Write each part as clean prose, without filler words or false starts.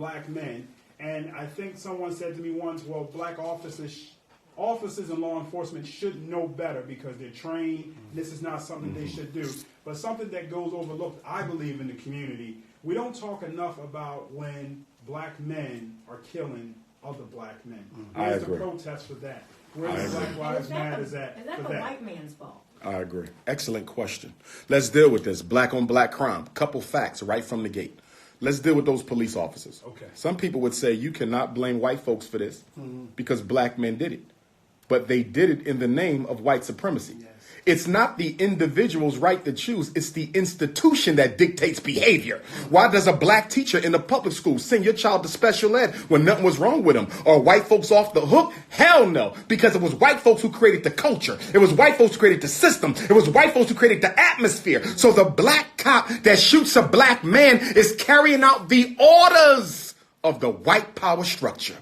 black men. And I think someone said to me once, well, black officers in law enforcement should know better because they're trained. This is not something they should do. But something that goes overlooked, I believe, in the community. We don't talk enough about when black men are killing other black men. Where's the protest for that? Where's the Black Lives Matter Is that the white man's fault? I agree. Excellent question. Let's deal with this. Black on black crime. Couple facts right from the gate. Let's deal with those police officers. Okay. Some people would say you cannot blame white folks for this because black men did it. But they did it in the name of white supremacy. Yes. It's not the individual's right to choose. It's the institution that dictates behavior. Why does a black teacher in the public school send your child to special ed when nothing was wrong with them? Are white folks off the hook? Hell no. Because it was white folks who created the culture. It was white folks who created the system. It was white folks who created the atmosphere. So the black cop that shoots a black man is carrying out the orders of the white power structure.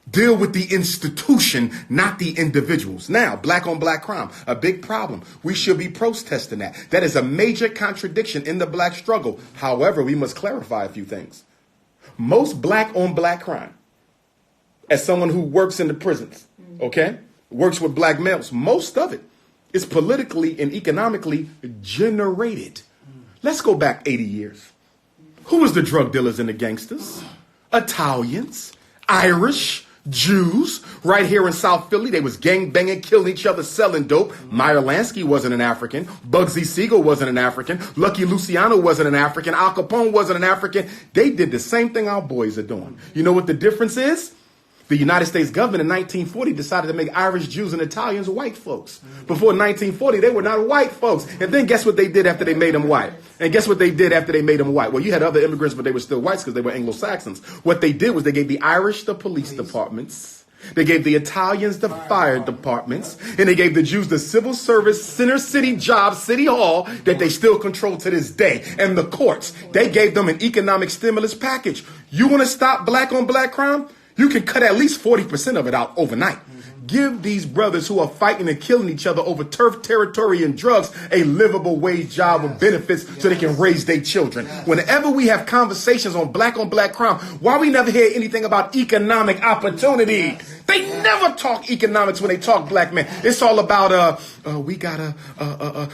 Deal with the institution, not the individuals. Now, black on black crime, a big problem. We should be protesting that. That is a major contradiction in the black struggle. However, we must clarify a few things. Most black on black crime, as someone who works in the prisons, okay, works with black males, most of it is politically and economically generated. Let's go back 80 years. Who was the drug dealers and the gangsters? Italians, Irish, Jews. Right here in South Philly, they was gang banging, killing each other, selling dope. Meyer Lansky wasn't an African. Bugsy Siegel wasn't an African. Lucky Luciano wasn't an African. Al Capone wasn't an African. They did the same thing our boys are doing. You know what the difference is? The United States government in 1940 decided to make Irish, Jews, and Italians white folks. Before 1940, they were not white folks. And then guess what they did after they made them white? And guess what they did after they made them white? Well, you had other immigrants, but they were still whites because they were Anglo-Saxons. What they did was they gave the Irish the police departments. They gave the Italians the fire departments. And they gave the Jews the civil service, center city job, city hall that they still control to this day. And the courts, they gave them an economic stimulus package. You want to stop black on black crime? You can cut at least 40% of it out overnight. Give these brothers who are fighting and killing each other over turf territory and drugs a livable wage job with benefits so they can raise their children. Whenever we have conversations on black crime, why we never hear anything about economic opportunity? They never talk economics when they talk black men. It's all about we gotta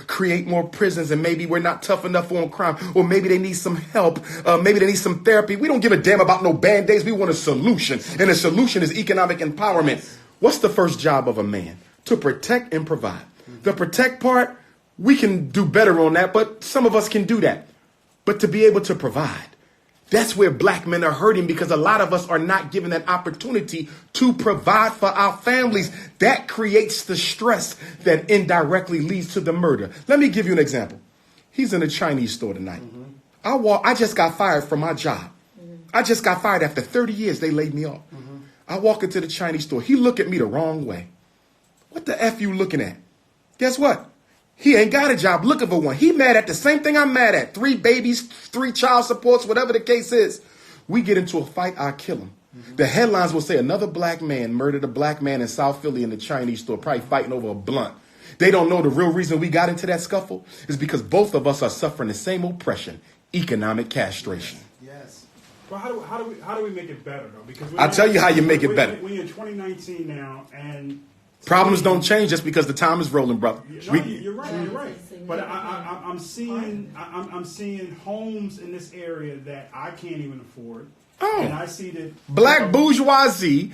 create more prisons, and maybe we're not tough enough on crime, or maybe they need some help, maybe they need some therapy. We don't give a damn about no band-aids. We want a solution, and the solution is economic empowerment. What's the first job of a man? To protect and provide. The protect part, we can do better on that, but some of us can do that. But to be able to provide, that's where black men are hurting, because a lot of us are not given that opportunity to provide for our families. That creates the stress that indirectly leads to the murder. Let me give you an example. He's in a Chinese store tonight. I just got fired from my job. I just got fired after 30 years. They laid me off. I walk into the Chinese store. He look at me the wrong way. What the F you looking at? Guess what? He ain't got a job looking for one. He mad at the same thing I'm mad at. 3 babies, 3 child supports, whatever the case is. We get into a fight, I kill him. The headlines will say another black man murdered a black man in South Philly in the Chinese store, probably fighting over a blunt. They don't know the real reason we got into that scuffle is because both of us are suffering the same oppression, economic castration. Well, how do we make it better, though? Because I'll tell you how you make it better. We're in 2019 now, and problems don't change just because the time is rolling, brother. No, you're right. But I'm seeing homes in this area that I can't even afford. Oh, and I see that black bourgeoisie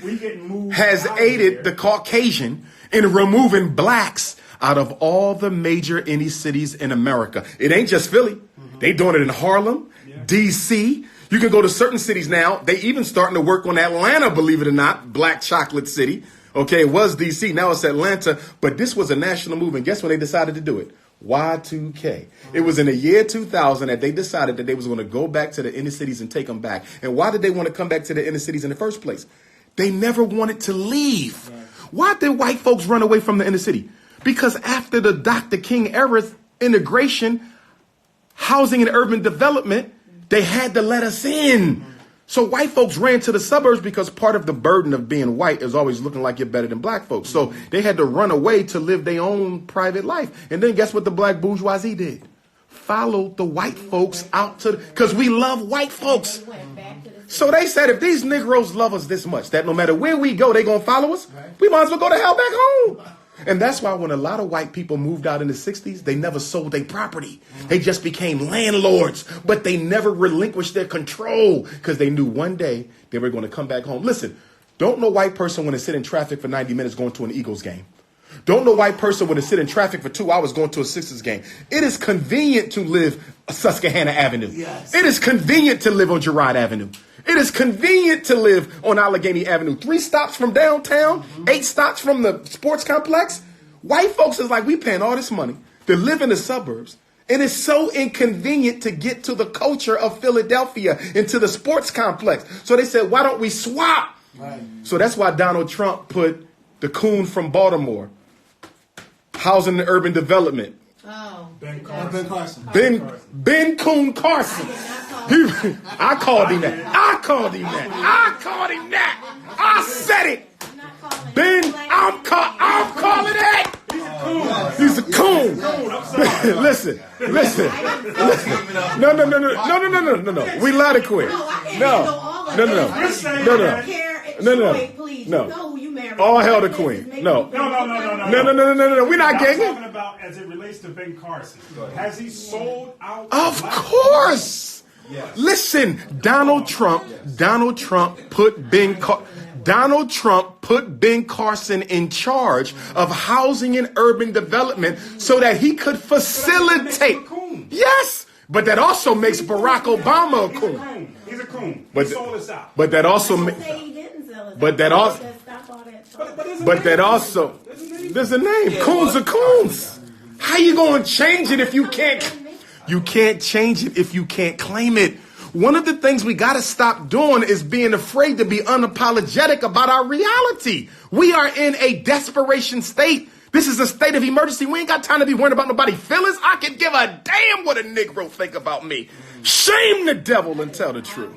has aided the Caucasian in removing blacks out of all the major inner cities in America. It ain't just Philly. They doing it in Harlem, D.C., You can go to certain cities now. They even starting to work on Atlanta, believe it or not, Black Chocolate City. Okay, it was D.C., now it's Atlanta. But this was a national movement. Guess when they decided to do it? Y2K. It was in the year 2000 that they decided that they was going to go back to the inner cities and take them back. And why did they want to come back to the inner cities in the first place? They never wanted to leave. Right. Why did white folks run away from the inner city? Because after the Dr. King era, integration, housing and urban development, they had to let us in. So white folks ran to the suburbs because part of the burden of being white is always looking like you're better than black folks. So they had to run away to live their own private life. And then guess what the black bourgeoisie did? followed the white folks out to, because we love white folks. They went back to the So they said, if these Negroes love us this much, that no matter where we go, they're going to follow us, we might as well go to hell back home. And that's why when a lot of white people moved out in the 60s, they never sold their property. They just became landlords, but they never relinquished their control because they knew one day they were going to come back home. Listen, don't no white person want to sit in traffic for 90 minutes going to an Eagles game. Don't no white person want to sit in traffic for 2 hours going to a Sixers game. It is convenient to live Susquehanna Avenue. Yes. It is convenient to live on Girard Avenue. It is convenient to live on Allegheny Avenue. 3 stops from downtown, 8 stops from the sports complex. White folks is like, we paying all this money to live in the suburbs. And it's so inconvenient to get to the culture of Philadelphia and to the sports complex. So they said, why don't we swap? Right. So that's why Donald Trump put the coon from Baltimore, housing and urban development. Oh. Ben Carson. Ben Coon Carson. I called him that. I called him that. I said it. Ben, I'm calling that. He's a coon. Listen. No. We love to quit. No. All hell to Queen. No. We're not ganging. Talking about as it relates to Ben Carson. Has he sold out? Of course. Yes. Listen, Donald Trump put Ben Carson in charge of housing and urban development so that he could facilitate. Yes, but that also makes Barack Obama a coon. He's a coon. But he sold us out. But that also makes. There's a name. Coons are coons. How you going to change it if you can't? You can't change it if you can't claim it. One of the things we got to stop doing is being afraid to be unapologetic about our reality. We are in a desperation state. This is a state of emergency. We ain't got time to be worried about nobody's feelings. I can give a damn what a Negro think about me. Shame the devil and tell the truth.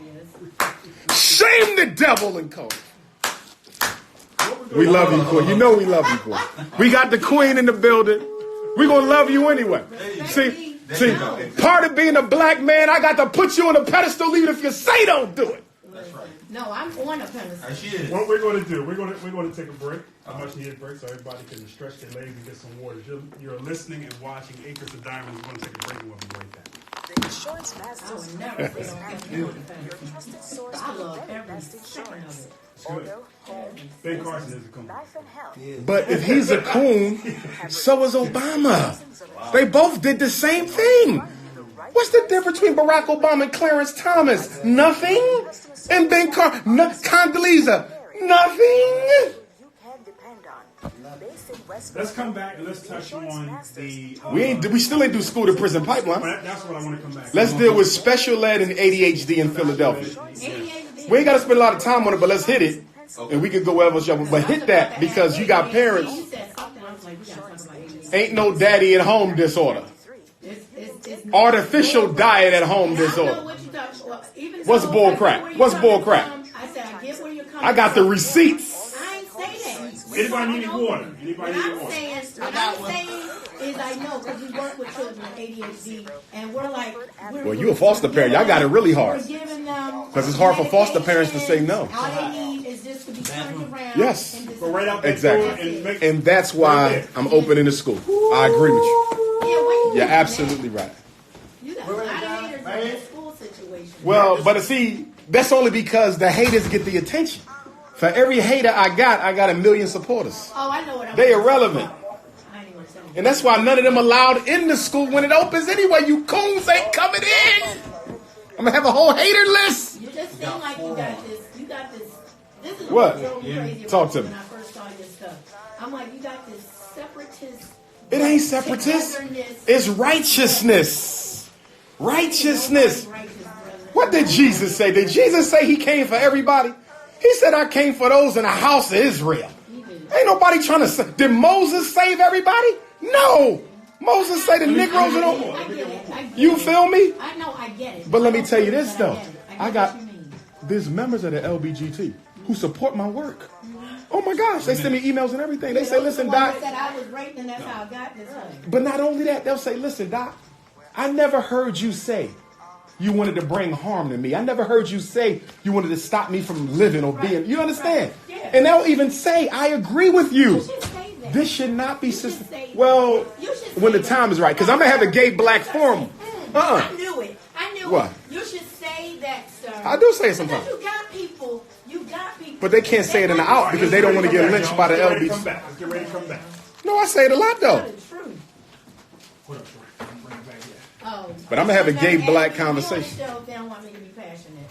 Shame the devil and call it. We love you, Queen. You know we love you, Queen. We got the Queen in the building. We're going to love you anyway. See, part of being a black man, I got to put you on a pedestal even if you say don't do it. That's right. No, I'm on a pedestal. What we're going to do, we're going to take a break, a much needed break, so everybody can stretch their legs and get some water. You're listening and watching Acres of Diamonds. We're going to take a break and we'll be right back. I would never say don't I love every second of it. Ben Carson is a coon. But if he's a coon, so is Obama. They both did the same thing. What's the difference between Barack Obama and Clarence Thomas? Nothing. And Ben Carson, Condoleezza, nothing. Let's come back and let's touch on the... We still ain't do school to prison pipeline. That's what I want to come back. Let's deal with special ed and ADHD in Philadelphia. We ain't got to spend a lot of time on it, but let's hit it. And we can go wherever else. But hit that because you got parents. Ain't no daddy at home disorder. Artificial diet at home disorder. What's bull crap? I got the receipts. Anybody need water? What I'm saying is I know because we work with children with ADHD and we're like... Well, you a foster parent. Y'all got it really hard. Because it's hard for foster parents to say no. All they need is just to be turned around. Yes. Go right out exactly. And that's why I'm opening the school. I agree with you. You're absolutely right. You got a lot of haters in that school situation. Well, but see, that's only because the haters get the attention. For every hater I got 1 million supporters. Oh, I know what I'm They irrelevant. And that's why none of them allowed in the school when it opens anyway. You coons ain't coming in. I'm going to have a whole hater list. You just seem like you got this. This is what? Drove me crazy Talk to me. When I first saw your stuff. I'm like, you got this separatist. It ain't separatist. It's righteousness. Righteousness. What did Jesus say? Did Jesus say he came for everybody? He said, I came for those in the house of Israel. Ain't nobody trying to say. Did Moses save everybody? No. Moses say the Negroes and all. You feel me? I know, I get it. But let me tell you this, though. There's members of the LBGT who support my work. Oh, my gosh. They send me emails and everything. They say, listen, Doc. Said I was raped and that's how I got this. But not only that, they'll say, listen, Doc, I never heard you say you wanted to bring harm to me. I never heard you say you wanted to stop me from living or being. You understand? Right. Yeah. And they'll even say, I agree with you. You should say that. This should not be system. say that. Well, You should when say the time is right, because I'm gonna have a gay black forum. I knew it. I knew What? it. You should say that, sir. I do say it sometimes. Because you got people. But they can't say it in the out because they don't want to get lynched by the Let's LBC. get ready to come back. No, I say it a lot though. That is true. What up, Troy? I'm bringing it back here. Oh. But I'm gonna have a gay black They conversation. don't want me to be passionate.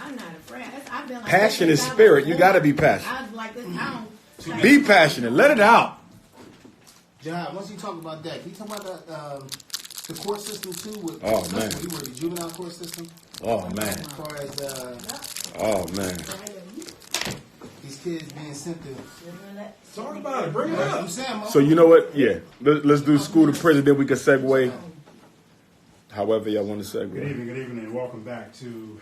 I'm not a friend. I've been like Passion this is since I spirit. was You born. gotta be passionate. I was like this. I don't. Be passionate. Let it out. John, once you talk about that, can you talk about the court system too? With, Oh, man. You were the juvenile court system. Oh man. As far as Oh man. these kids being sent to. Talk about it. Bring it up. I'm saying, So you know what? Yeah. Let's do school to prison. Then we can segue. However y'all want to Good segue. evening, and welcome back to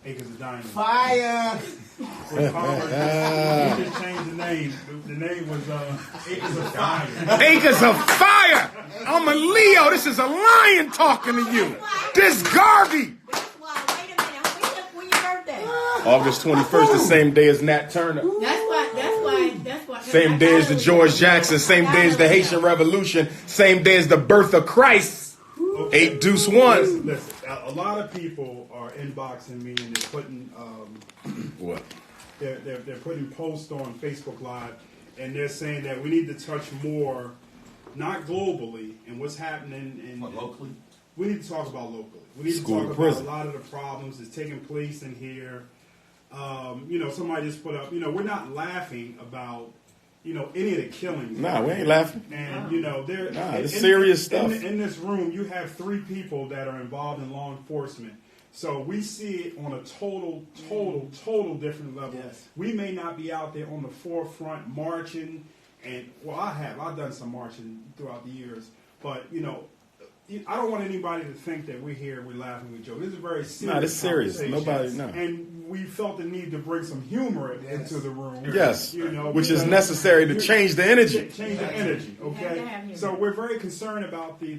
Acres of Diamond. fire. We just changed the name. The name was Acres of Fire. Acres of fire. I'm a Leo. This is a lion talking to you. This Garvey. Well, wait a minute. When your birthday? August 21st, the same day as Nat Turner. That's why. Same day as the George Jackson. Same day as the Haitian Revolution. Same day as the birth of Christ. 8 Deuce 1. Listen, a lot of people are inboxing me and they're putting What? they're putting posts on Facebook Live, and they're saying that we need to touch more, not globally, and what's happening in Locally? We need to talk about locally. We need School to talk to about prison. a lot of the problems that's taking place in here. Somebody just put up. We're not laughing about any of the killings. Nah, we ain't laughing. And there. Nah, it's serious stuff. In this room, you have 3 people that are involved in law enforcement. So we see it on a total different level. Yes. We may not be out there on the forefront marching, and I've done some marching throughout the years, but I don't want anybody to think that we're laughing with jokes. This is a very serious. Nah, this is serious. conversation. Nobody, no. And we felt the need to bring some humor into the room. Yes, which is because necessary to change the energy. Change the energy, You have to okay? have humor. So we're very concerned about the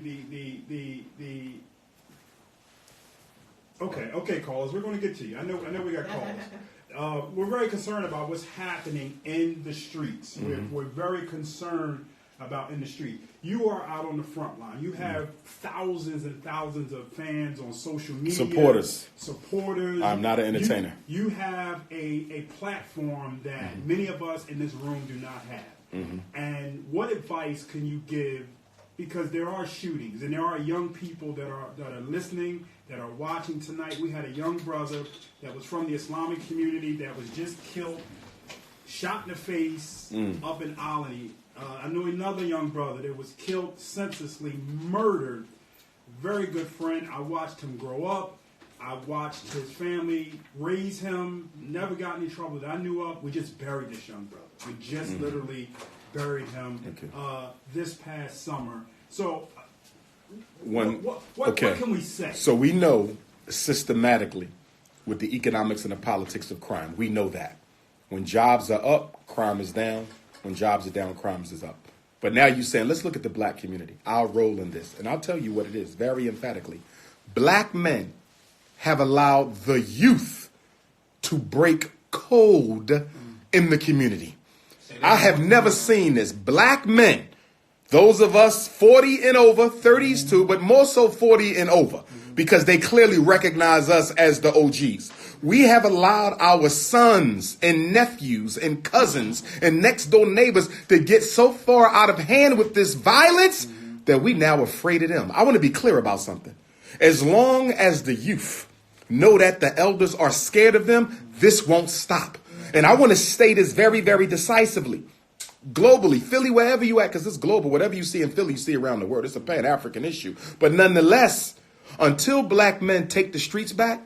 Okay, callers, we're going to get to you. I know we got calls. We're very concerned about what's happening in the streets. We're very concerned about in the street. You are out on the front line. You have thousands and thousands of fans on social media. Supporters. I'm not an entertainer. You have a platform that many of us in this room do not have. And what advice can you give? Because there are shootings and there are young people that are listening, that are watching tonight. We had a young brother that was from the Islamic community that was just killed, shot in the face up in Albany. I knew another young brother that was killed senselessly, murdered. Very good friend. I watched him grow up. I watched his family raise him. Never got in any trouble that I knew of. We just buried this young brother. We just literally buried him this past summer. So, what can we say? So we know systematically with the economics and the politics of crime, we know that. When jobs are up, crime is down. When jobs are down, crime is up. But now you're saying, let's look at the black community. Our role in this. And I'll tell you what it is very emphatically. Black men have allowed the youth to break code in the community. I have never seen this. Black men, those of us 40 and over, 30s too, but more so 40 and over, because they clearly recognize us as the OGs. We have allowed our sons and nephews and cousins and next door neighbors to get so far out of hand with this violence that we now afraid of them. I want to be clear about something. As long as the youth know that the elders are scared of them, this won't stop. And I want to say this very, very decisively. Globally, Philly, wherever you at, because it's global. Whatever you see in Philly, you see around the world. It's a Pan-African issue. But nonetheless, until black men take the streets back,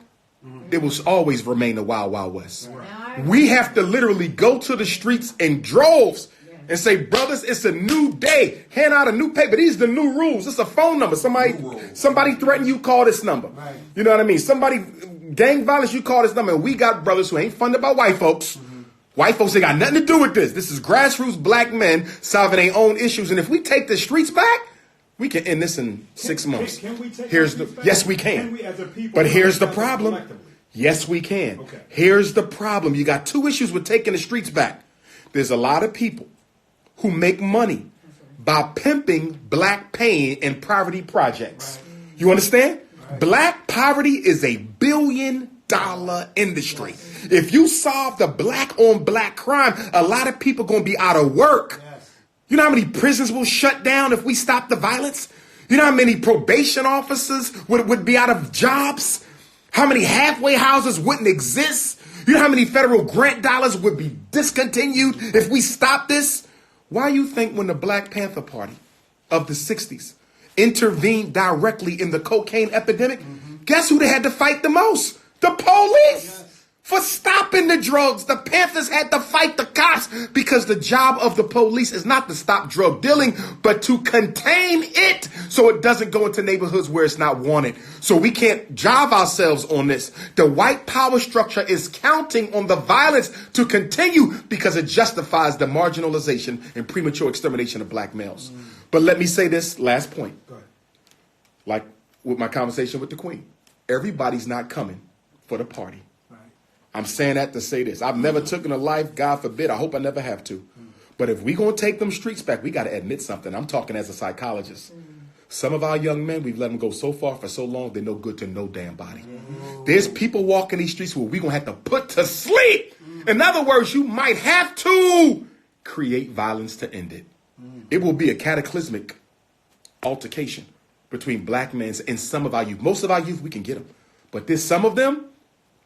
it will always remain the Wild Wild West. We have to literally go to the streets in droves and say, brothers, it's a new day. Hand out a new paper. These are the new rules. It's a phone number. Somebody threaten you, call this number. Right. You know what I mean? Somebody, gang violence, you call this number. And we got brothers who ain't funded by white folks. White folks ain't got nothing to do with this. This is grassroots black men solving their own issues. And if we take the streets back, We can end this in 6 months. Can we take Here's the back? yes, we Can can. we as a people? But here's the as a problem. collectively? Yes, we can. Okay. Here's the problem. You got two issues with taking the streets back. There's a lot of people who make money by pimping black pain in poverty projects. Right. You understand? Right. Black poverty is a $1 billion industry. Yes. If you solve the black on black crime, a lot of people going to be out of work. Yes. You know how many prisons will shut down if we stop the violence? You know how many probation officers would be out of jobs? How many halfway houses wouldn't exist? You know how many federal grant dollars would be discontinued if we stop this? Why you think when the Black Panther Party of the 60s intervened directly in the cocaine epidemic, guess who they had to fight the most? The police. Yes. For stopping the drugs. The Panthers had to fight the cops because the job of the police is not to stop drug dealing, but to contain it so it doesn't go into neighborhoods where it's not wanted. So we can't jive ourselves on this. The white power structure is counting on the violence to continue because it justifies the marginalization and premature extermination of black males. But let me say this last point. Go ahead. Like with my conversation with the Queen, everybody's not coming for the party. I'm saying that to say this. I've never taken a life, God forbid. I hope I never have to. But if we're going to take them streets back, we got to admit something. I'm talking as a psychologist. Some of our young men, we've let them go so far for so long, they're no good to no damn body. There's people walking these streets where we're going to have to put to sleep. In other words, you might have to create violence to end it. It will be a cataclysmic altercation between black men and some of our youth. Most of our youth, we can get them. But there's some of them,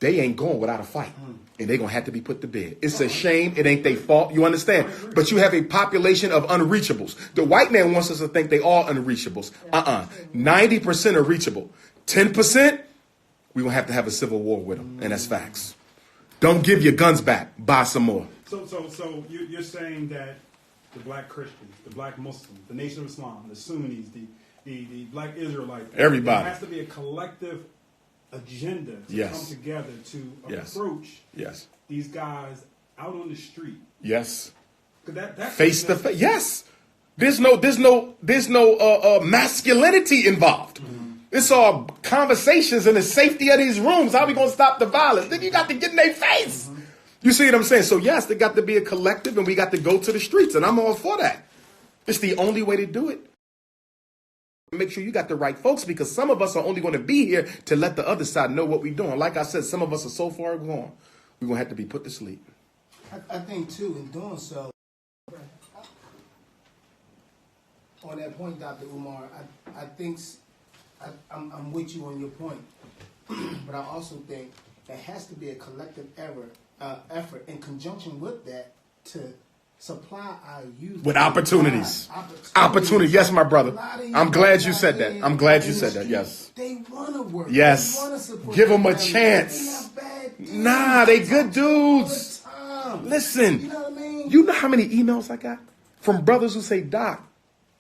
they ain't going without a fight, and they're going to have to be put to bed. It's a shame. It ain't their fault. You understand? But you have a population of unreachables. The white man wants us to think they all unreachables. 90% are reachable. 10%, we're going to have a civil war with them, and that's facts. Don't give your guns back. Buy some more. So you're saying that the black Christians, the black Muslims, the Nation of Islam, the Sunnis, the black Israelites, everybody, there has to be a collective agenda to come together to approach these guys out on the street. Yes. That's face to face. Yes. There's no masculinity involved. It's all conversations in the safety of these rooms. How are we going to stop the violence? Then you got to get in their face. You see what I'm saying? So yes, there got to be a collective and we got to go to the streets, and I'm all for that. It's the only way to do it. Make sure you got the right folks, because some of us are only going to be here to let the other side know what we're doing. Like I said, some of us are so far gone, we're going to have to be put to sleep. I think, too, in doing so, on that point, Dr. Umar, I think I'm with you on your point. But I also think there has to be a collective effort in conjunction with that to supply our youth with opportunities. Opportunity. Yes, my brother. I'm glad you said that. I'm glad you said that. Yes. They want to work. Yes. They want to support. Give them a chance. Nah, they good dudes. Listen. You know what I mean? You know how many emails I got from brothers who say, Doc,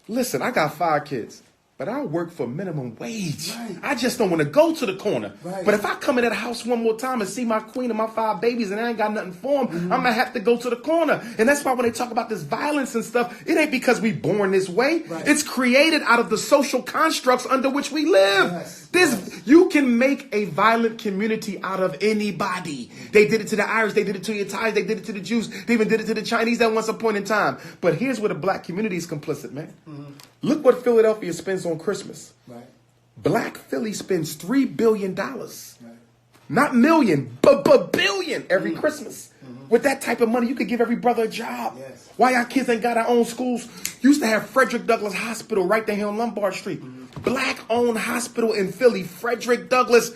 listen, I got 5 kids, but I work for minimum wage. Right. I just don't want to go to the corner. Right. But if I come in that house one more time and see my queen and my 5 babies and I ain't got nothing for them, I'm going to have to go to the corner. And that's why when they talk about this violence and stuff, it ain't because we born this way. Right. It's created out of the social constructs under which we live. Yes. You can make a violent community out of anybody. They did it to the Irish. They did it to the Italians. They did it to the Jews. They even did it to the Chinese at once upon in time. But here's where the black community is complicit, man. Look what Philadelphia spends on Christmas. Right. Black Philly spends $3 billion. Right. Not million, but billion every Christmas. With that type of money, you could give every brother a job. Yes. Why our kids ain't got our own schools? Used to have Frederick Douglass Hospital right there on Lombard Street. Black-owned hospital in Philly, Frederick Douglass.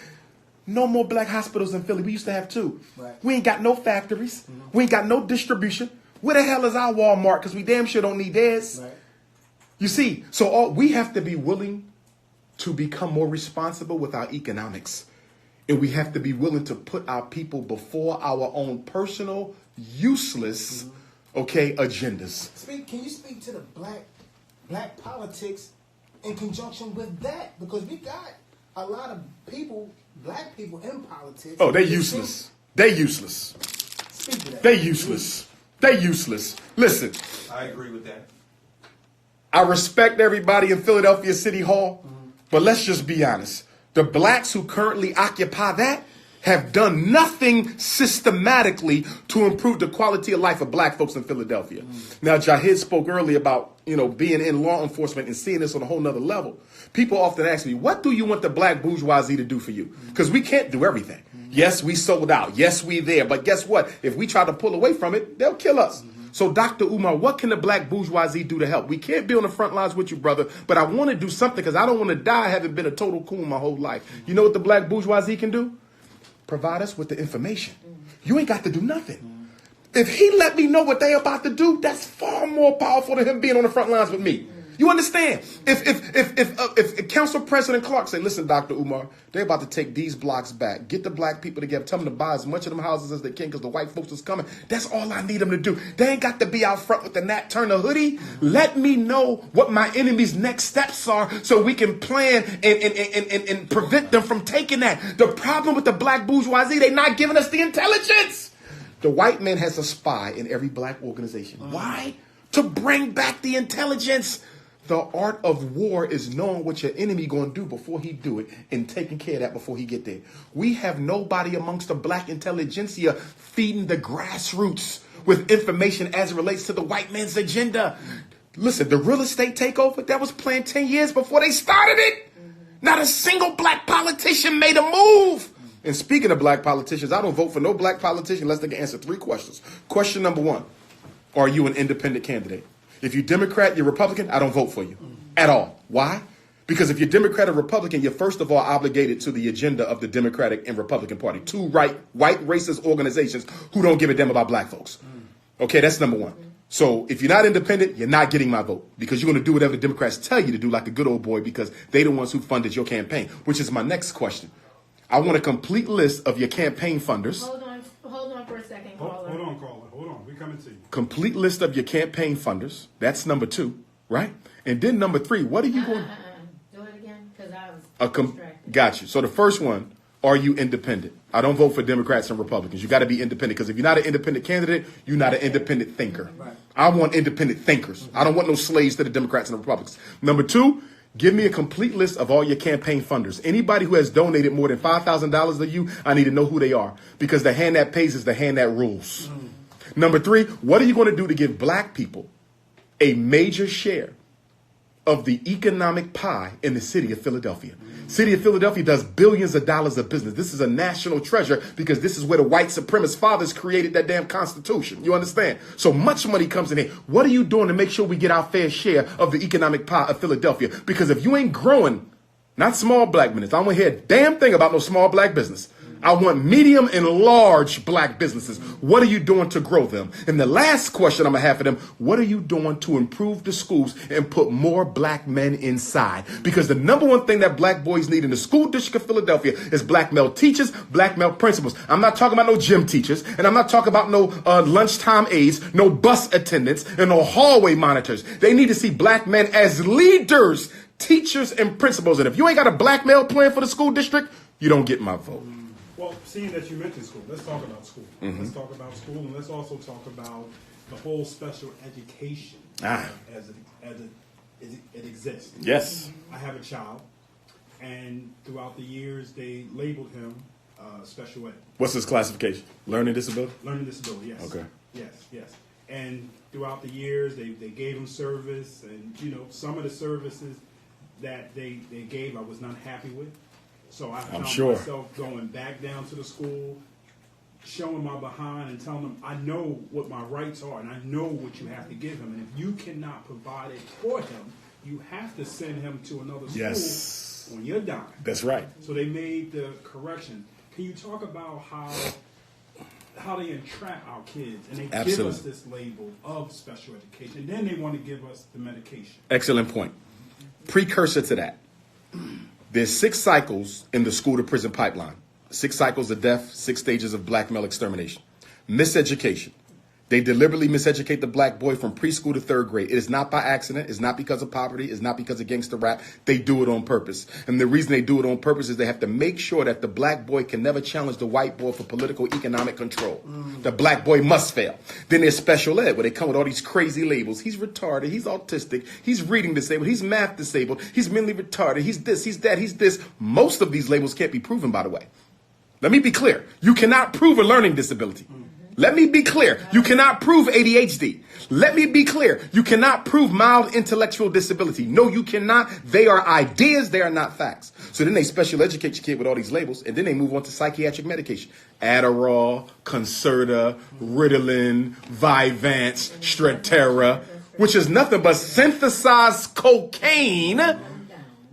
No more black hospitals in Philly. We used to have 2. Right. We ain't got no factories. We ain't got no distribution. Where the hell is our Walmart? Because we damn sure don't need theirs. Right. You see, so we have to be willing to become more responsible with our economics. And we have to be willing to put our people before our own personal, useless, agendas. Can you speak to the black politics in conjunction with that? Because we got a lot of people, black people in politics. Oh, they're useless. They're useless. Speak to that. They're useless. They're useless. Listen. I agree with that. I respect everybody in Philadelphia City Hall, but let's just be honest. The blacks who currently occupy that have done nothing systematically to improve the quality of life of black folks in Philadelphia. Now, Jahid spoke earlier about, being in law enforcement and seeing this on a whole nother level. People often ask me, what do you want the black bourgeoisie to do for you? Because we can't do everything. Yes, we sold out. Yes, we there. But guess what? If we try to pull away from it, they'll kill us. So, Dr. Umar, what can the black bourgeoisie do to help? We can't be on the front lines with you, brother, but I want to do something because I don't want to die having been a total coon my whole life. You know what the black bourgeoisie can do? Provide us with the information. You ain't got to do nothing. If he let me know what they about to do, that's far more powerful than him being on the front lines with me. You understand? If Council President Clark say, listen, Dr. Umar, they're about to take these blocks back. Get the black people together. Tell them to buy as much of them houses as they can because the white folks is coming. That's all I need them to do. They ain't got to be out front with the Nat Turner hoodie. Let me know what my enemy's next steps are so we can plan and prevent them from taking that. The problem with the black bourgeoisie, they're not giving us the intelligence. The white man has a spy in every black organization. Why? To bring back the intelligence. The art of war is knowing what your enemy going to do before he do it and taking care of that before he get there. We have nobody amongst the black intelligentsia feeding the grassroots with information as it relates to the white man's agenda. Listen, the real estate takeover, that was planned 10 years before they started it. Not a single black politician made a move. And speaking of black politicians, I don't vote for no black politician unless they can answer 3 questions. Question number 1, are you an independent candidate? If you're Democrat, you're Republican, I don't vote for you at all. Why? Because if you're Democrat or Republican, you're first of all obligated to the agenda of the Democratic and Republican Party, 2 white racist organizations who don't give a damn about black folks. Okay, that's number 1. So if you're not independent, you're not getting my vote because you're going to do whatever the Democrats tell you to do like a good old boy because they're the ones who funded your campaign, which is my next question. I want a complete list of your campaign funders. Hold on for a second, caller. Hold on, caller. Hold on. We're coming to you. Complete list of your campaign funders. That's number 2, right? And then number 3, what are you going? Do it again, because I was distracted. Got you. So the first one, are you independent? I don't vote for Democrats and Republicans. You got to be independent because if you're not an independent candidate, you're not an independent thinker. Right. I want independent thinkers. I don't want no slaves to the Democrats and the Republicans. Number 2, give me a complete list of all your campaign funders. Anybody who has donated more than $5,000 to you, I need to know who they are because the hand that pays is the hand that rules. Number 3, what are you going to do to give black people a major share of the economic pie in the city of Philadelphia? City of Philadelphia does billions of dollars of business. This is a national treasure because this is where the white supremacist fathers created that damn Constitution. You understand? So much money comes in here. What are you doing to make sure we get our fair share of the economic pie of Philadelphia? Because if you ain't growing, not small black business, I don't want to hear a damn thing about no small black business. I want medium and large black businesses. What are you doing to grow them? And the last question I'm going to have for them, what are you doing to improve the schools and put more black men inside? Because the number one thing that black boys need in the school district of Philadelphia is black male teachers, black male principals. I'm not talking about no gym teachers, and I'm not talking about no lunchtime aides, no bus attendants, and no hallway monitors. They need to see black men as leaders, teachers, and principals. And if you ain't got a black male plan for the school district, you don't get my vote. Well, seeing that you mentioned school, let's talk about school. Let's talk about school, and let's also talk about the whole special education as it exists. Yes. I have a child, and throughout the years, they labeled him special ed. What's his classification? Learning disability? Learning disability, yes. Okay. Yes. And throughout the years, they gave him service, and, some of the services that they gave I was not happy with. So I found myself going back down to the school, showing my behind and telling them, I know what my rights are and I know what you have to give him. And if you cannot provide it for him, you have to send him to another school on your dime. That's right. So they made the correction. Can you talk about how they entrap our kids and they give us this label of special education, and then they want to give us the medication? Excellent point. Precursor to that. There's 6 cycles in the school to prison pipeline. 6 cycles of death, 6 stages of black male extermination. Miseducation, They deliberately miseducate the black boy from preschool to third grade. It is not by accident. It's not because of poverty. It's not because of gangster rap. They do it on purpose. And the reason they do it on purpose is they have to make sure that the black boy can never challenge the white boy for political economic control. The black boy must fail. Then there's special ed, where they come with all these crazy labels. He's retarded. He's autistic. He's reading disabled. He's math disabled. He's mentally retarded. He's this. He's that. He's this. Most of these labels can't be proven, by the way. Let me be clear. You cannot prove a learning disability. Let me be clear. You cannot prove ADHD. Let me be clear. You cannot prove mild intellectual disability. No, you cannot. They are ideas. They are not facts. So then they special educate your kid with all these labels, and then they move on to psychiatric medication. Adderall, Concerta, Ritalin, Vyvanse, Strattera, which is nothing but synthesized cocaine.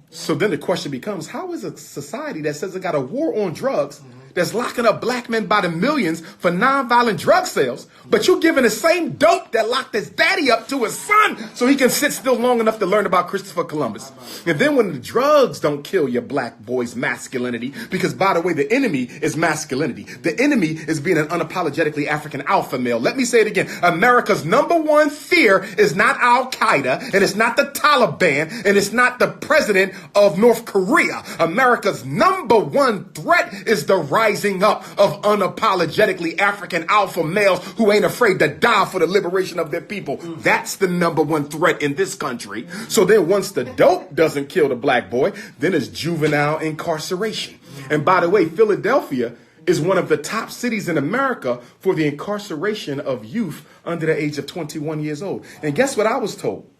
So then the question becomes, how is a society that says it got a war on drugs that's locking up black men by the millions for nonviolent drug sales, but you're giving the same dope that locked his daddy up to his son so he can sit still long enough to learn about Christopher Columbus? And then when the drugs don't kill your black boy's masculinity, because by the way, the enemy is masculinity. The enemy is being an unapologetically African alpha male. Let me say it again. America's number one fear is not Al-Qaeda, and it's not the Taliban, and it's not the president of North Korea. America's number one threat is the rising up of unapologetically African alpha males who ain't afraid to die for the liberation of their people. That's the number one threat in this country. So then once the dope doesn't kill the black boy, then it's juvenile incarceration. And by the way, Philadelphia is one of the top cities in America for the incarceration of youth under the age of 21 years old. And guess what I was told?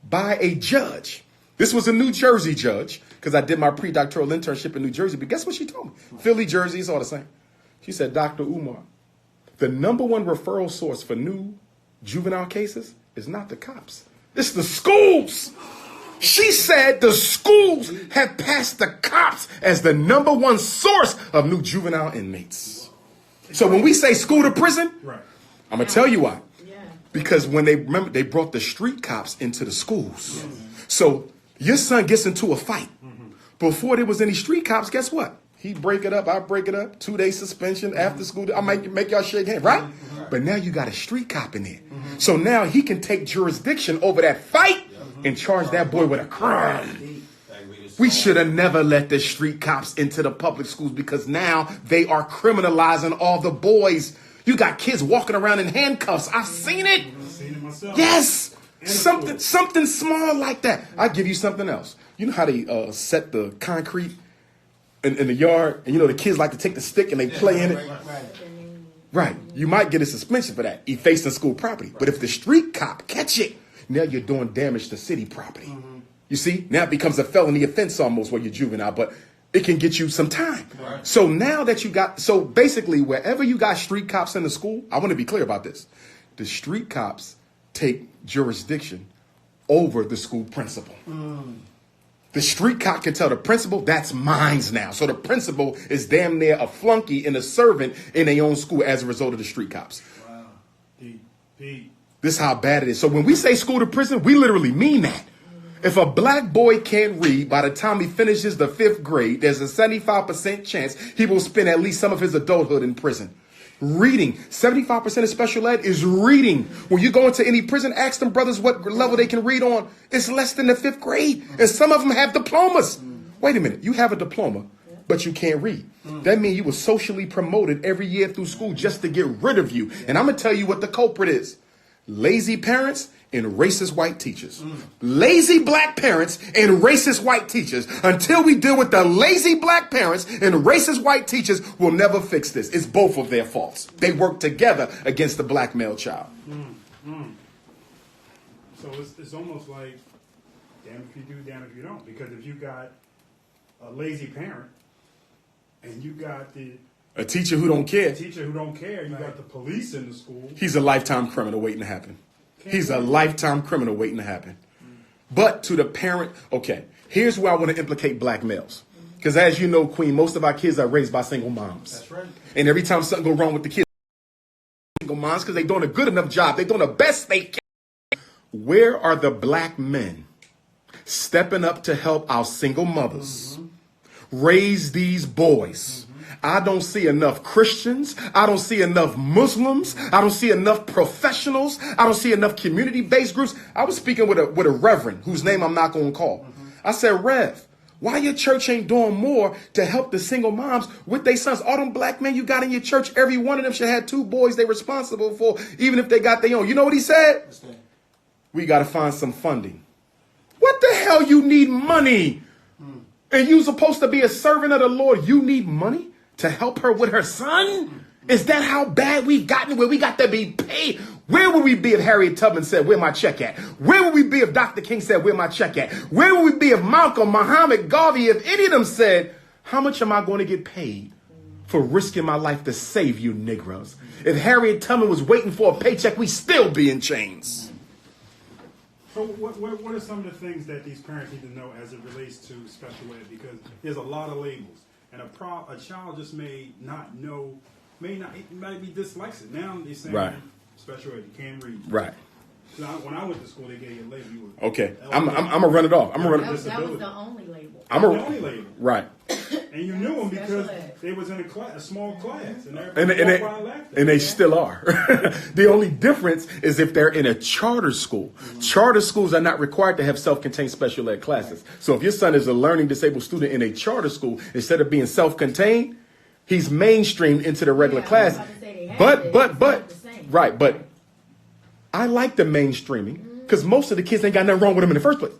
By a judge. This was a New Jersey judge, because I did my pre-doctoral internship in New Jersey. But guess what she told me? Philly, Jersey, it's all the same. She said, Dr. Umar, the number one referral source for new juvenile cases is not the cops. It's the schools. She said the schools have passed the cops as the number one source of new juvenile inmates. So when we say school to prison, I'm going to tell you why. Because when they brought the street cops into the schools. So your son gets into a fight. Before there was any street cops, guess what? He'd break it up, I break it up, 2-day suspension, after school, I might make y'all shake hands, right? But now you got a street cop in there. So now he can take jurisdiction over that fight and charge that boy with a crime. We should have never let the street cops into the public schools, because now they are criminalizing all the boys. You got kids walking around in handcuffs. I've seen it. Yes. Something small like that. I'll give you something else. You know how they set the concrete in the yard, and you know the kids like to take the stick and they play in it? Right. You might get a suspension for that, effacing school property. But if the street cop catch it, now you're doing damage to city property. You see? Now it becomes a felony offense almost where you're juvenile, but it can get you some time. So now that you got, so basically wherever you got street cops in the school, I want to be clear about this. The street cops take jurisdiction over the school principal. The street cop can tell the principal, that's mine now. So the principal is damn near a flunky and a servant in their own school as a result of the street cops. Wow. This is how bad it is. So when we say school to prison, we literally mean that. If a black boy can't read by the time he finishes the 5th grade, there's a 75% chance he will spend at least some of his adulthood in prison. Reading. 75% of special ed is reading. When you go into any prison, ask them brothers what level they can read on. It's less than the 5th grade. And some of them have diplomas. Wait a minute. You have a diploma, but you can't read. That means you were socially promoted every year through school just to get rid of you. And I'm going to tell you what the culprit is. Lazy parents and racist white teachers. Lazy black parents and racist white teachers. Until we deal with the lazy black parents and racist white teachers, we'll never fix this. It's both of their faults. They work together against the black male child. So it's almost like, damn if you do, damn if you don't. Because if you got a lazy parent and you got a teacher who don't care. You got the police in the school. He's a lifetime criminal waiting to happen. He's a lifetime criminal waiting to happen. But to the parent, okay, here's where I want to implicate black males. Because as you know, Queen, most of our kids are raised by single moms. That's right. And every time something goes wrong with the kids, single moms, because they're doing a good enough job. They're doing the best they can. Where are the black men stepping up to help our single mothers raise these boys? I don't see enough Christians. I don't see enough Muslims. I don't see enough professionals. I don't see enough community-based groups. I was speaking with a reverend whose name I'm not going to call. I said, Rev, why your church ain't doing more to help the single moms with their sons? All them black men you got in your church, every one of them should have 2 boys they're responsible for, even if they got their own. You know what he said? We got to find some funding. What the hell you need money? And you supposed to be a servant of the Lord. You need money to help her with her son? Is that how bad we've gotten where we got to be paid? Where would we be if Harriet Tubman said, where my check at? Where would we be if Dr. King said, where my check at? Where would we be if Malcolm, Muhammad, Garvey, if any of them said, how much am I going to get paid for risking my life to save you Negroes? If Harriet Tubman was waiting for a paycheck, we'd still be in chains. So what are some of the things that these parents need to know as it relates to special ed? Because there's a lot of labels. And a child just may not know, it might be dyslexic. Now they're saying Right. special ed, you can't read. Right. Now, when I went to school, they gave you a label. You were Okay. I'm gonna run it off. That was the only label. the only label. Right. And you knew them because Special ed. they was in a small class. And And they still are. The only difference is if they're in a charter school. Charter schools are not required to have self-contained special ed classes. So if your son is a learning disabled student in a charter school, instead of being self-contained, he's mainstreamed into the regular class. But I like the mainstreaming because most of the kids ain't got nothing wrong with them in the first place.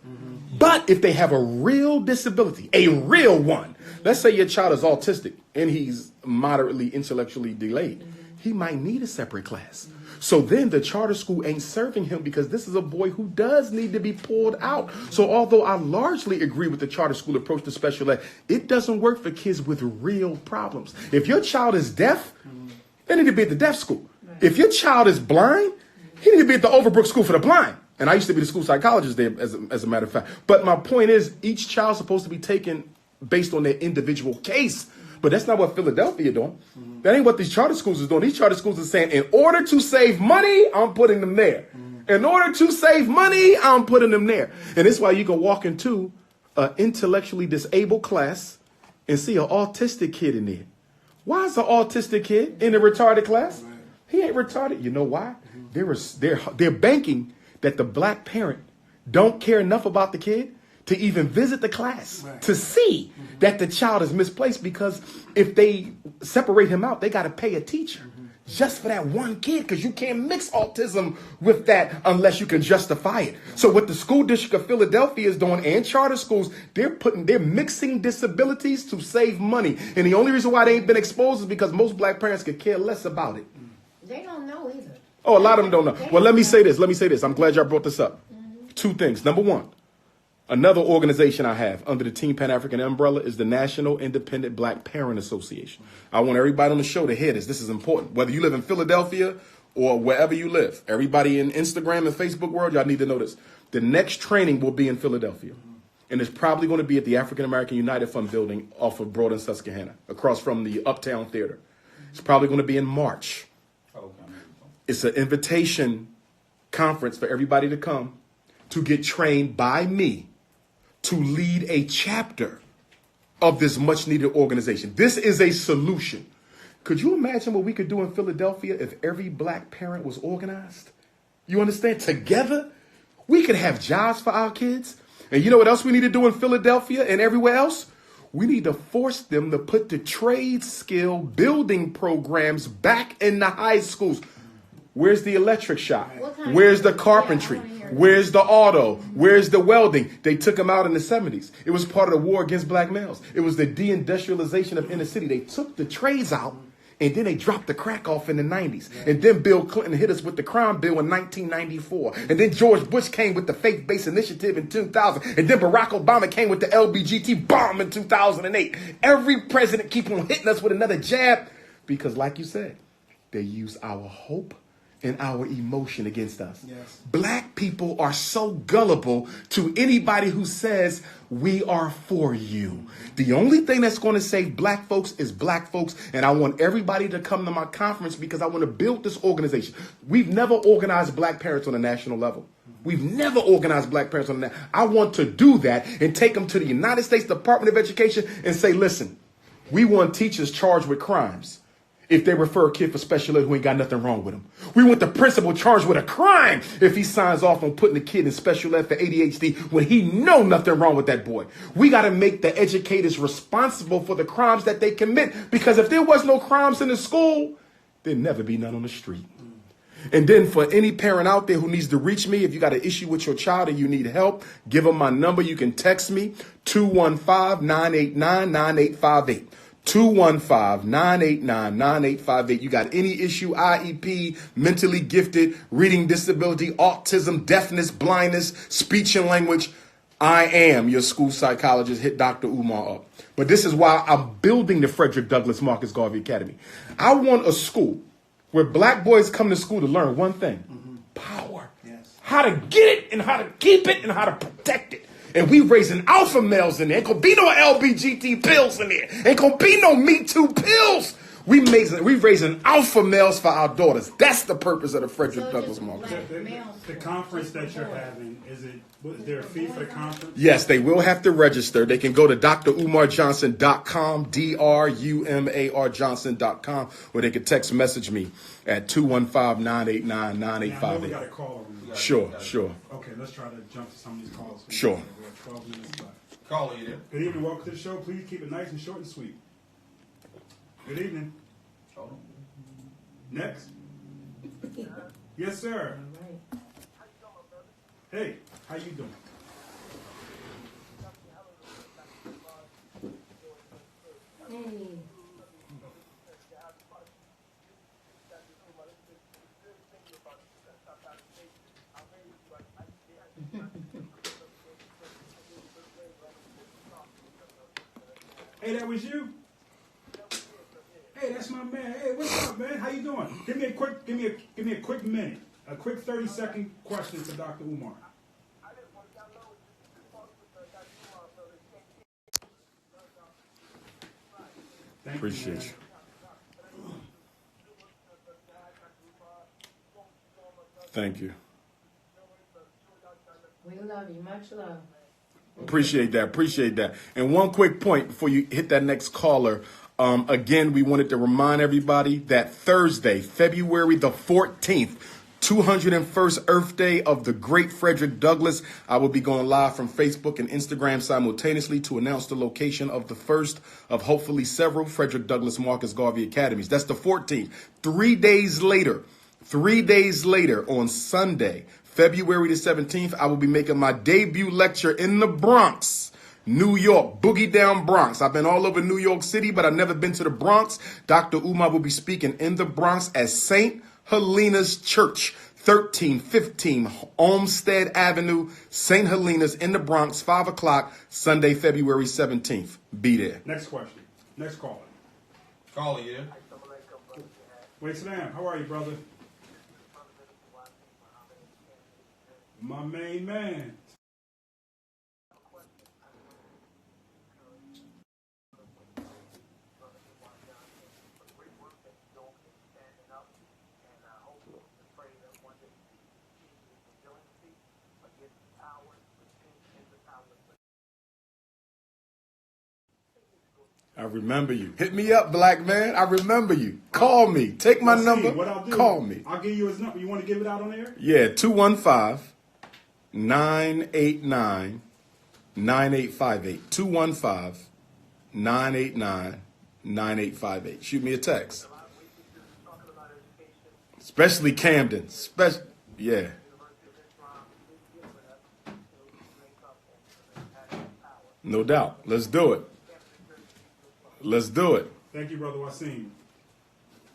But if they have a real disability, a real one, let's say your child is autistic and he's moderately intellectually delayed, he might need a separate class. So then the charter school ain't serving him because this is a boy who does need to be pulled out. So although I largely agree with the charter school approach to special ed, it doesn't work for kids with real problems. If your child is deaf, they need to be at the deaf school. If your child is blind, he need to be at the Overbrook School for the Blind. And I used to be the school psychologist there, as a matter of fact. But my point is, each child's supposed to be taken based on their individual case. But that's not what Philadelphia doing. That ain't what these charter schools is doing. These charter schools are saying, in order to save money, I'm putting them there. In order to save money, I'm putting them there. And that's why you can walk into an intellectually disabled class and see an autistic kid in there. Why is an autistic kid in a retarded class? He ain't retarded. You know why? They're banking that the black parent don't care enough about the kid to even visit the class to see that the child is misplaced, because if they separate him out, they got to pay a teacher just for that one kid, because you can't mix autism with that unless you can justify it. So what the school district of Philadelphia is doing, and charter schools, they're mixing disabilities to save money. And the only reason why they ain't been exposed is because most black parents could care less about it. They don't know either. Oh, a lot of them don't know. Well, let me say this. I'm glad y'all brought this up. 2 things. Number 1, another organization I have under the Team Pan-African umbrella is the National Independent Black Parent Association. I want everybody on the show to hear this. This is important. Whether you live in Philadelphia or wherever you live, everybody in Instagram and Facebook world, y'all need to know this. The next training will be in Philadelphia. And it's probably going to be at the African American United Fund building off of Broad and Susquehanna, across from the Uptown Theater. It's probably going to be in March. It's an invitation conference for everybody to come to get trained by me to lead a chapter of this much needed organization. This is a solution. Could you imagine what we could do in Philadelphia if every black parent was organized? You understand? Together, we could have jobs for our kids. And you know what else we need to do in Philadelphia and everywhere else? We need to force them to put the trade skill building programs back in the high schools. Where's the electric shop? Where's the carpentry? Where's the auto? Where's the welding? They took them out in the 70s. It was part of the war against black males. It was the deindustrialization of inner city. They took the trades out, and then they dropped the crack off in the 90s. And then Bill Clinton hit us with the crime bill in 1994. And then George Bush came with the faith-based initiative in 2000. And then Barack Obama came with the LBGT bomb in 2008. Every president keep on hitting us with another jab because, like you said, they use our hope and our emotion against us. Yes. Black people are so gullible to anybody who says we are for you. The only thing that's going to save black folks is black folks. And I want everybody to come to my conference because I want to build this organization. We've never organized black parents on a national level. We've never organized black parents on that. I want to do that and take them to the United States Department of Education and say, listen, We want teachers charged with crimes if they refer a kid for special ed who ain't got nothing wrong with him. We want the principal charged with a crime if he signs off on putting a kid in special ed for ADHD when he know nothing wrong with that boy. We got to make the educators responsible for the crimes that they commit, because if there was no crimes in the school, there'd never be none on the street. And then for any parent out there who needs to reach me, if you got an issue with your child and you need help, give them my number. You can text me, 215-989-9858. 215-989-9858. You got any issue, IEP, mentally gifted, reading disability, autism, deafness, blindness, speech and language, I am your school psychologist. Hit Dr. Umar up. But this is why I'm building the Frederick Douglass Marcus Garvey Academy. I want a school where black boys come to school to learn one thing, power. Yes. How to get it and how to keep it and how to protect it. And we raising alpha males in there. Ain't gonna be no LBGT pills in there. Ain't gonna be no Me Too pills. We raising alpha males for our daughters. That's the purpose of the Frederick Douglass Marcus. The conference that you're having, is there a fee for the conference? Yes, they will have to register. They can go to DrUmarJohnson.com, DrUmarJohnson.com, or they can text message me at 215-989-9858. Now, I know we got a caller. Sure. Okay, let's try to jump to some of these calls. Sure. We have 12 minutes left. Caller, you there? Good evening, welcome to the show. Please keep it nice and short and sweet. Good evening. Next. Yes, sir. Hey, how you doing? Hey, that was you? Hey, that's my man. Hey, what's up, man? How you doing? Give me a quick minute. A quick 30-second question for Dr. Umar. Appreciate you. Thank you. We love you. Much love. Appreciate that. And one quick point before you hit that next caller. Again, we wanted to remind everybody that Thursday, February the 14th, 201st Earth Day of the great Frederick Douglass. I will be going live from Facebook and Instagram simultaneously to announce the location of the first of hopefully several Frederick Douglass Marcus Garvey Academies. That's the 14th. 3 days later, on Sunday, February the 17th, I will be making my debut lecture in the Bronx, New York, Boogie Down Bronx. I've been all over New York City, but I've never been to the Bronx. Dr. Umar will be speaking in the Bronx at St.Helena's Church, 1315 Olmstead Avenue, St. Helena's in the Bronx, 5 o'clock, Sunday, February 17th. Be there. Next question. Next caller. Caller, you there? Wait, Saddam, how are you, brother? My main man. I remember you. Hit me up, black man. I remember you. Call me. Take my number. What I'll do, call me. I'll give you his number. You want to give it out on air? Yeah, 215-989-9858. 215-989-9858. Shoot me a text. Especially Camden. Yeah. No doubt. Let's do it. Let's do it. Thank you, Brother Wasim.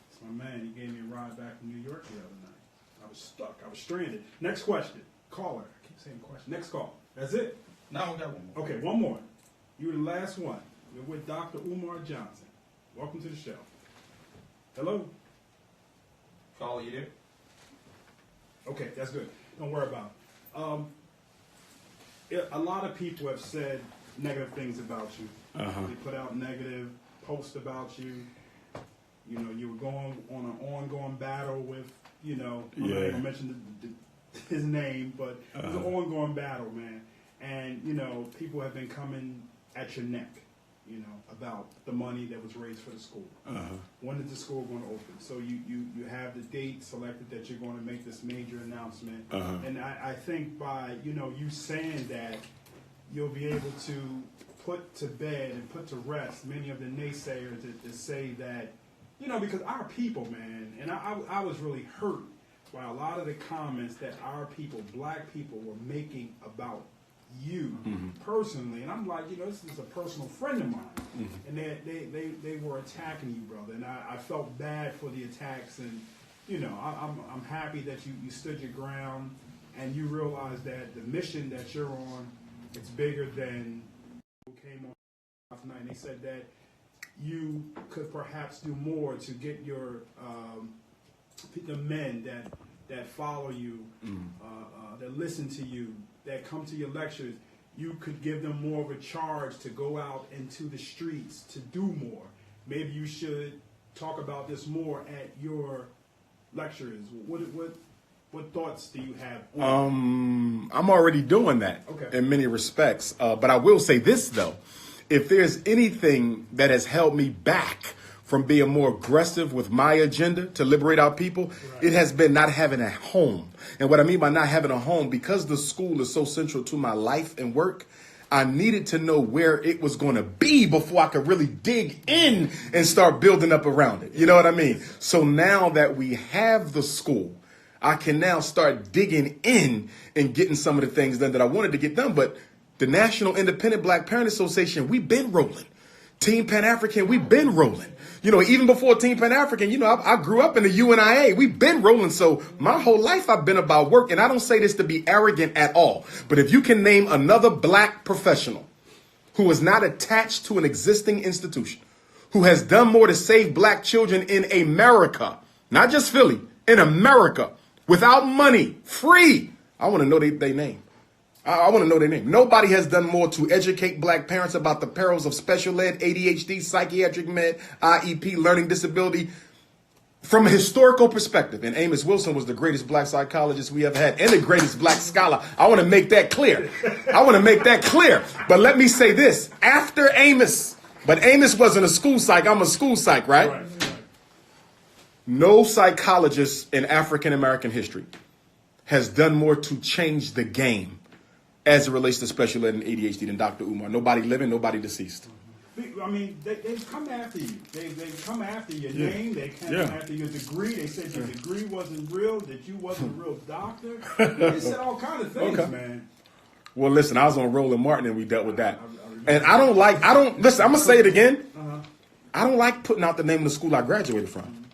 It's my man. He gave me a ride back from New York the other night. I was stuck. I was stranded. Next question. Caller. I keep saying question. Next call. That's it? No, we got one more. Okay, one more. You were the last one. We're with Dr. Umar Johnson. Welcome to the show. Hello? Caller, you there? Okay, that's good. Don't worry about it. A lot of people have said negative things about you. They put out negative posts about you. You know, you were going on an ongoing battle with, I'm not going to mention his name, but it was an ongoing battle, man. And, people have been coming at your neck. about the money that was raised for the school. When is the school going to open? So you have the date selected that you're going to make this major announcement. And I think by, you saying that, you'll be able to put to bed and put to rest many of the naysayers that say that, because our people, man, and I was really hurt by a lot of the comments that our people, black people, were making about you personally. And I'm like, this is a personal friend of mine. And they were attacking you, brother. And I felt bad for the attacks. And, I'm happy that you stood your ground and you realized that the mission that you're on, it's bigger than who came on last night. And they said that you could perhaps do more to get your the men that follow you, that listen to you, that come to your lectures. You could give them more of a charge to go out into the streets to do more. Maybe you should talk about this more at your lectures. What thoughts do you have? I'm already doing that in many respects. But I will say this, though. If there's anything that has held me back from being more aggressive with my agenda to liberate our people, it has been not having a home. And what I mean by not having a home, because the school is so central to my life and work, I needed to know where it was going to be before I could really dig in and start building up around it. You know what I mean? So now that we have the school, I can now start digging in and getting some of the things done that I wanted to get done. But the National Independent Black Parent Association, we've been rolling. Team Pan-African, we've been rolling. Even before Team Pan-African, I grew up in the UNIA. We've been rolling. So my whole life I've been about work. And I don't say this to be arrogant at all. But if you can name another black professional who is not attached to an existing institution, who has done more to save black children in America, not just Philly, in America, without money, free, I want to know their name. I want to know their name. Nobody has done more to educate black parents about the perils of special ed, ADHD, psychiatric med, IEP, learning disability, from a historical perspective. And Amos Wilson was the greatest black psychologist we ever had and the greatest black scholar. I want to make that clear. But let me say this. After Amos, but Amos wasn't a school psych. I'm a school psych, right? No psychologist in African American history has done more to change the game as it relates to special ed and ADHD than Dr. Umar. Nobody living, nobody deceased. I mean, they've come after you. They've come after your name. They came after your degree. They said your degree wasn't real, that you wasn't a real doctor. They said all kinds of things, man. Well, listen, I was on Roland Martin and we dealt with that. And listen, I'm going to say it again. I don't like putting out the name of the school I graduated from.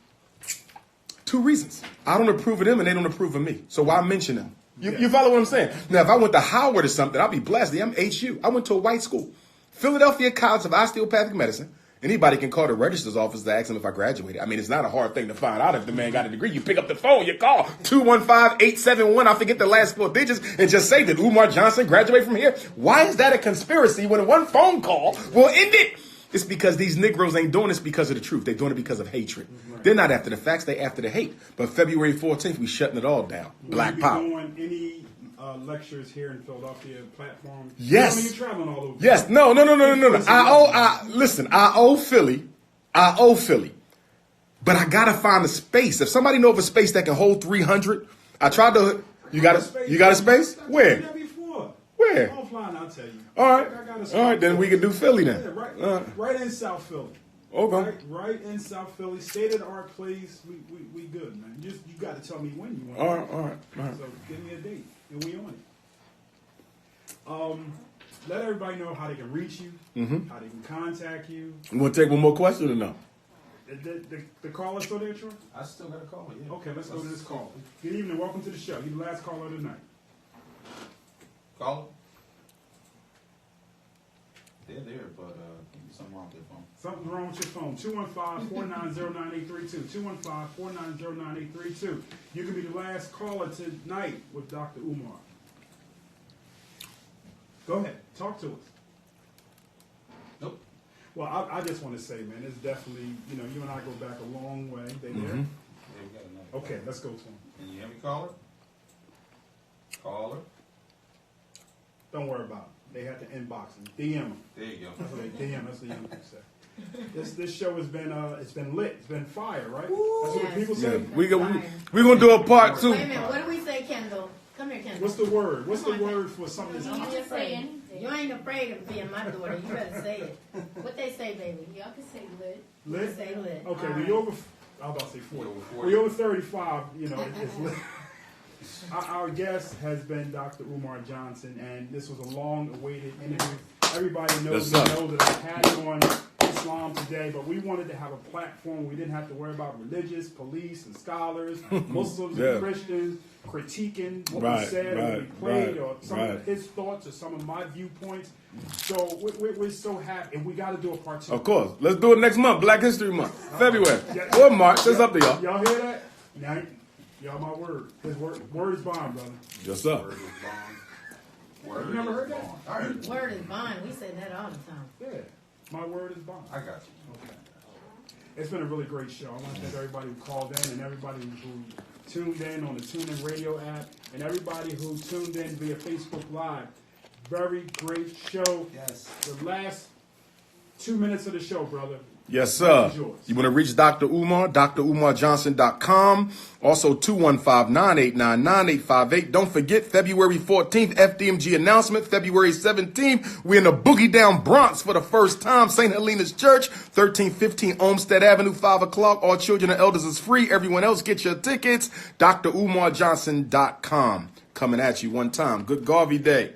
2 reasons. I don't approve of them and they don't approve of me. So why mention them? You follow what I'm saying? Now, if I went to Howard or something, I'd be blessed. I'm HU. I went to a white school. Philadelphia College of Osteopathic Medicine. Anybody can call the registrar's office to ask them if I graduated. I mean, it's not a hard thing to find out if the man got a degree. You pick up the phone, you call 215-871, I forget the last 4 digits, and just say, did Umar Johnson graduate from here? Why is that a conspiracy when one phone call will end it? It's because these Negroes ain't doing this because of the truth. They're doing it because of hatred. Right. They're not after the facts. They're after the hate. But February 14th, we shutting it all down. Black power. Doing any lectures here in Philadelphia platform? Yes. You're traveling all over. Yes. No. Listen, I owe Philly. But I got to find a space. If somebody know of a space that can hold 300, I tried to. You got a space? Where? Where? Offline, I'll tell you. All right, then we can do Philly then. Yeah, right in South Philly. Okay. Right in South Philly, state of the art place. We good, man. You got to tell me when you want. All right. So give me a date, and we on it. Let everybody know how they can reach you, how they can contact you. You want to take one more question or no? The caller still there, Troy? I still got a call. Yeah. Okay, let's go to this call. Good evening, welcome to the show. You're the last caller tonight. Caller? They're there, but something wrong with their phone. Something's wrong with your phone. 215-490-9832. 215-490-9832. You can be the last caller tonight with Dr. Umar. Go ahead. Talk to us. Nope. Well, I just want to say, man, it's definitely, you and I go back a long way. They there? Yeah, we got another. Okay, let's go to him. Can you hear me, caller? Caller? Don't worry about They had to inbox them, DM them. There you go. That's what they DM. That's what the young people say. This show has been it's been lit. It's been fire, right? That's what the people Yeah, say. we're gonna do a part 2. Wait a minute, what do we say, Kendall? Come here, Kendall. What's the word? What's the word for something that's You ain't afraid. You ain't afraid of being my daughter. You better say it. What they say, baby? Y'all can say lit. lit? Say lit. Okay, All when right. you're over, I was about to say 40. Over 40. When you're over 35, you know, it's lit. Our guest has been Dr. Umar Johnson, and this was a long-awaited interview. Everybody knows Yes, sir. that I had on Islam today, but we wanted to have a platform. We didn't have to worry about religious, police, and scholars, Muslims Yeah. and Christians critiquing what we Right, said or we right, played right, or some right. of his thoughts or some of my viewpoints. So we're so happy, and we got to do a part 2. Of course. Let's do it next month, Black History Month, February or March. It's up to y'all. Y'all hear that? Now, y'all, my word. His word is bond, brother. Yes, sir. Word is bond. Word You never is heard that? bond. I heard it. Word is bond. We say that all the time. Yeah, my word is bond. I got you. Okay. It's been a really great show. I want to thank everybody who called in and everybody who tuned in on the TuneIn Radio app and everybody who tuned in via Facebook Live. Very great show. Yes. The last 2 minutes of the show, brother. Yes, sir. It's yours. You want to reach Dr. Umar, DrUmarJohnson.com. Also, 215-989-9858. Don't forget, February 14th, FDMG announcement. February 17th, we're in the Boogie Down Bronx for the first time. St.Helena's Church, 1315 Olmstead Avenue, 5 o'clock. All children and elders is free. Everyone else, get your tickets. DrUmarJohnson.com. Coming at you one time. Good Garvey Day.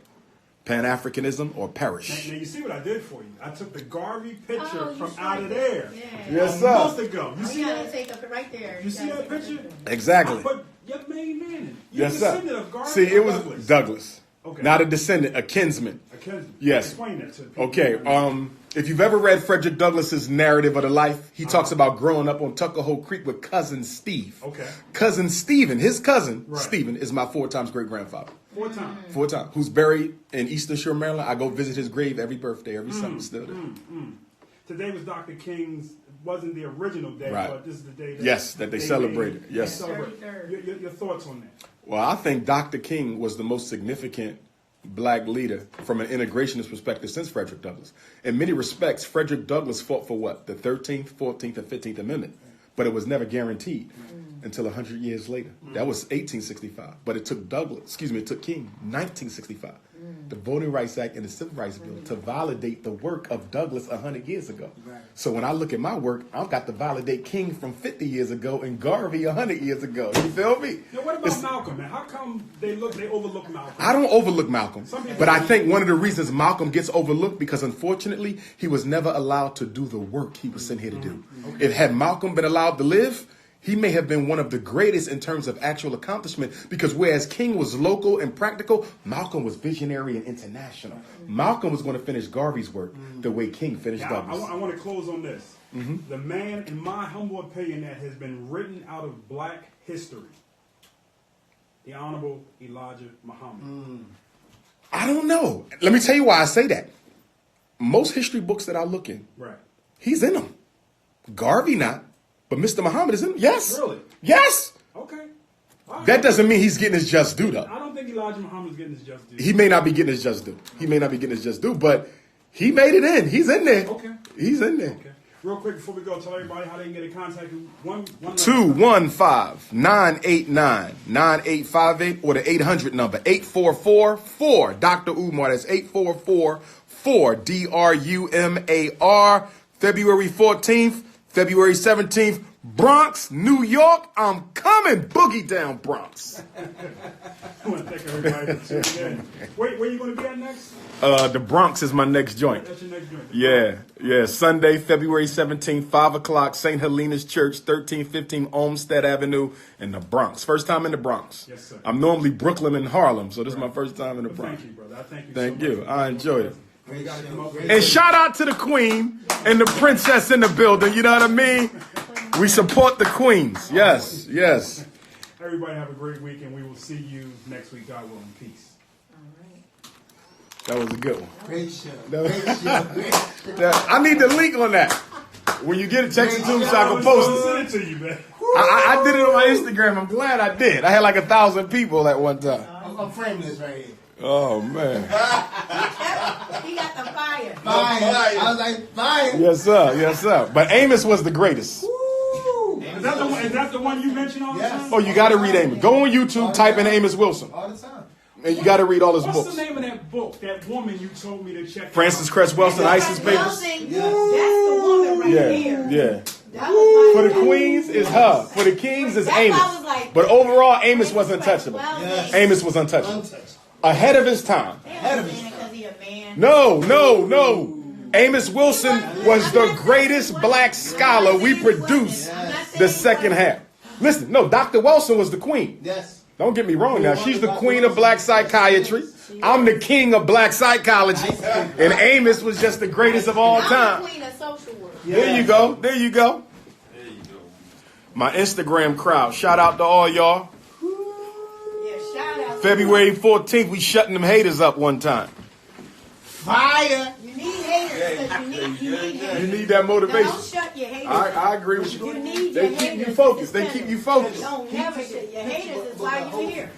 Pan-Afrikanism or perish. Now, you see what I did for you? I took the Garvey picture Oh, you from sure out of did. there. Yeah. Yes, A sir. month ago. You You see gotta that? take up right there. You see gotta that take a picture? Exactly. But your main man. You're Yes, sir. descendant of Garvey. See, or it was Douglas? Douglas. Okay. Not a descendant, a kinsman. A kinsman. Yes. Explain that to the people. Okay, if you've ever read Frederick Douglass's narrative of the life, he talks about growing up on Tuckahoe Creek with cousin Steve. Okay. Cousin Stephen, his cousin, Right. Stephen, is my 4 times great-grandfather. 4 times. 4 times. Who's buried in Eastern Shore, Maryland. I go visit his grave every birthday, every summer, still there. Today was Dr. King's, wasn't the original day, Right. but this is the day that, Yes, that they celebrated. made. Yes. They celebrate. 33rd. Your thoughts on that? Well, I think Dr. King was the most significant black leader from an integrationist perspective since Frederick Douglass. In many respects, Frederick Douglass fought for what? The 13th, 14th, and 15th Amendment. But it was never guaranteed until 100 years later. That was 1865. But it took it took King 1965. The Voting Rights Act and the Civil Rights Bill to validate the work of Douglass 100 years ago. Right. So when I look at my work, I've got to validate King from 50 years ago and Garvey 100 years ago. You feel me? Now, what about It's- Malcolm, man? How come they overlook Malcolm? I don't overlook Malcolm, Some people but I do. think one of the reasons Malcolm gets overlooked because unfortunately he was never allowed to do the work he was sent here to do. If had Malcolm been allowed to live, he may have been one of the greatest in terms of actual accomplishment because whereas King was local and practical, Malcolm was visionary and international. Malcolm was going to finish Garvey's work the way King finished Now, Douglas. I want to close on this. The man, in my humble opinion, that has been written out of black history, the Honorable Elijah Muhammad. I don't know. Let me tell you why I say that. Most history books that I look in, Right. he's in them. Garvey not, but Mr. Muhammad is in them. Yes. Really? Yes. Okay. All right. That doesn't mean he's getting his just due, though. I don't think Elijah Muhammad's getting his just due. He may not be getting his just due. He may not be getting his just due, but he made it in. He's in there. Okay. He's in there. Okay. Real quick before we go, tell everybody how they can get in contact with one 215-989-9858 or the 800 number 844-4 Dr. Umar. That's 844-4 DrUMAR. February 14th, February 17th, Bronx, New York. I'm coming. Boogie down Bronx. I want to thank everybody for tuning in. Where you going to be at next? The Bronx is my next joint. That's your next joint. Yeah. Sunday, February 17th, 5 o'clock, St. Helena's Church, 1315 Olmstead Avenue in the Bronx. First time in the Bronx. Yes, sir. I'm normally Brooklyn and Harlem, so this is my first time in the Well, Bronx. thank you, brother. I thank you. Thank so you. much. I enjoyed it. We gotta come up with- And shout out to the Queen and the Princess in the building. You know what I mean? We support the Queens. Yes. Everybody have a great week, and we will see you next week. God willing. Peace. That was a good one. Great show. That was- Great show. Great show. I need the link on that. When you get it, text it to me so I can post it. Send it to you, man. I did it on my Instagram. I'm glad I did. I had like 1,000 people at one time. I'm framing this right here. Oh man. He got the fire. Fire. I was like, fire. Yes, sir. Yes, sir. But Amos was the greatest. Is that the one you mention all the time? Oh, you got to read Amos. Go on YouTube, type in Amos Wilson, All the time. and you got to read all his What's books. the name of that book? That woman you told me to check out? Frances Cress Welsing, ISIS Papers. Wilson, that's the woman right Yeah, here. yeah. That was For my the queens is her. For the kings is That's why I Amos. was like- But overall, Amos was untouchable. Yes. Amos was untouchable. Untouched. Ahead of his time. Ahead of his because he a man. No. Amos Wilson was the greatest black scholar we produced the second half. Listen, no, Dr. Wilson was the queen. Yes. Don't get me wrong now. She's the queen of black psychiatry. I'm the king of black psychology. And Amos was just the greatest of all I'm time. the queen of social work. There you go. There you go. My Instagram crowd. Shout out to all y'all. Yeah, shout out. February 14th, we shutting them haters up one time. Fire. You need haters because you need haters. You need that motivation. Don't shut your haters. I agree with you. You need They your keep you haters. focused. They keep you focused. Don't never shut your haters. Is why you here.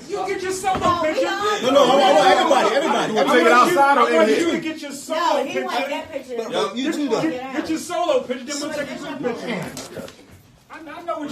You get your solo No, we picture. don't. No, hold on, everybody. You want to take it outside or I in want you here? to get your No, solo he want picture. that picture. You too, though. Get your solo picture. Then we'll take a group picture. I know what you.